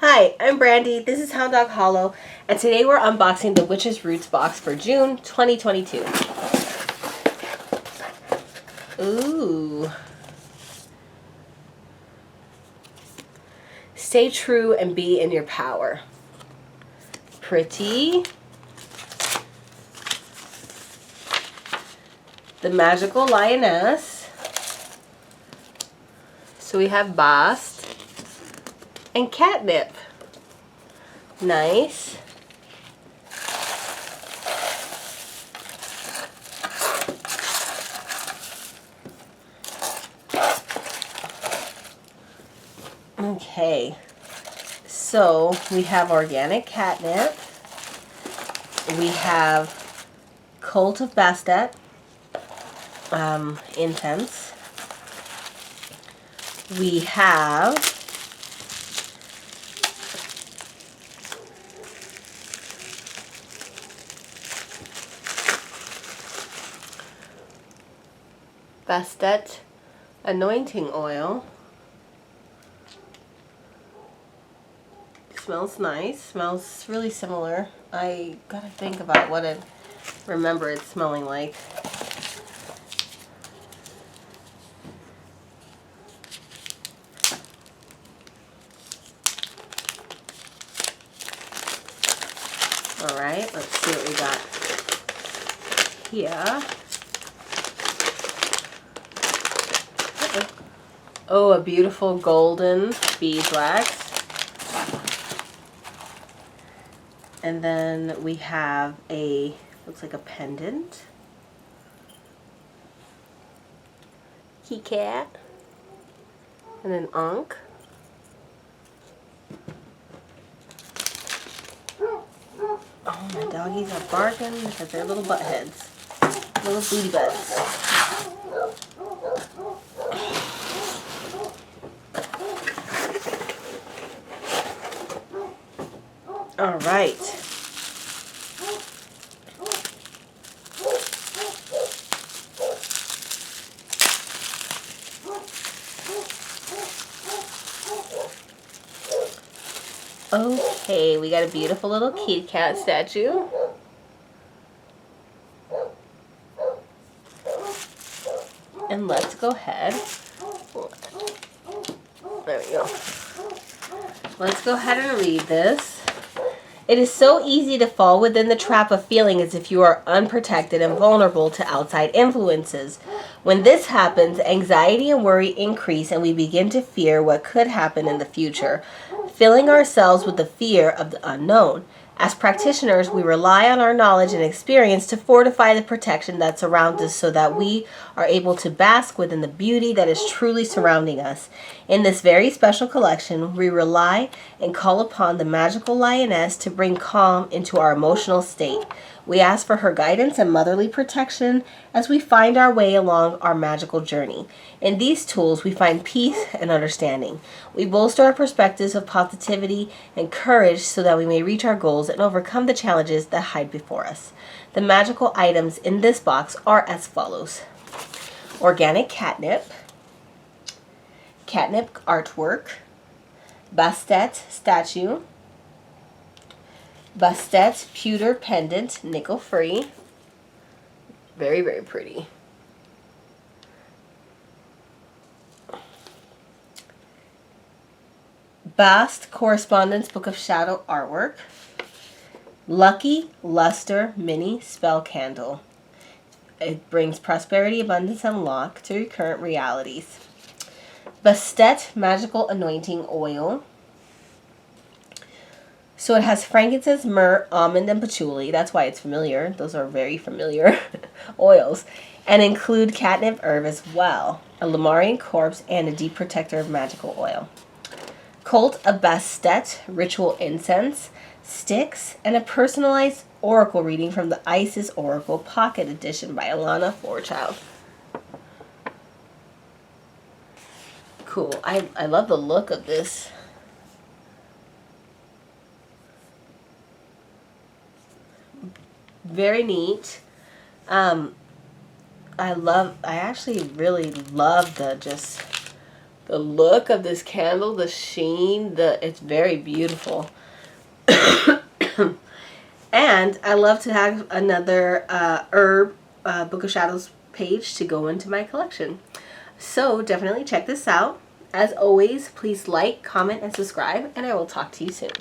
Hi, I'm Brandy. This is Hound Dog Hollow, and today we're unboxing the Witch's Roots box for June 2022. Ooh. Stay true and be in your power. Pretty. The Magical Lioness. So we have Bast and Catnip. Nice. Okay, so we have organic catnip. We have Cult of Bastet, incense. We have Bastet anointing oil. Smells nice. Smells really similar. I gotta think about what I remember it smelling like. Alright, let's see what we got here. Oh, a beautiful golden beeswax. And then we have a, looks like a pendant. Keycat. And an ankh. Oh, my doggies are barking because they're little butt heads. Little booty butts. All right. Okay, we got a beautiful little kitty cat statue. And let's go ahead. There we go. Let's go ahead and read this. It is so easy to fall within the trap of feeling as if you are unprotected and vulnerable to outside influences. When this happens, anxiety and worry increase and we begin to fear what could happen in the future, filling ourselves with the fear of the unknown. As practitioners, we rely on our knowledge and experience to fortify the protection that surrounds us so that we are able to bask within the beauty that is truly surrounding us. In this very special collection, we rely and call upon the magical lioness to bring calm into our emotional state. We ask for her guidance and motherly protection as we find our way along our magical journey. In these tools, we find peace and understanding. We bolster our perspectives of positivity and courage so that we may reach our goals and overcome the challenges that hide before us. The magical items in this box are as follows. Organic catnip, catnip artwork, Bastet statue, Bastet pewter pendant, nickel free. Very, very pretty. Bast Correspondence Book of Shadow artwork. Lucky Luster mini spell candle. It brings prosperity, abundance, and luck to your current realities. Bastet magical anointing oil. So it has frankincense, myrrh, almond, and patchouli. That's why it's familiar. Those are very familiar oils. And include catnip herb as well. A Lemurian corpse and a deep protector of magical oil. Cult of Bastet ritual incense, sticks, and a personalized oracle reading from the Isis Oracle Pocket Edition by Alana Forchild. Cool. I love the look of this. Very neat. I actually really love the just The look of this candle, the sheen, it's very beautiful. And I love to have another herb Book of Shadows page to go into my collection. So definitely check this out. As always, please like, comment, and subscribe, and I will talk to you soon.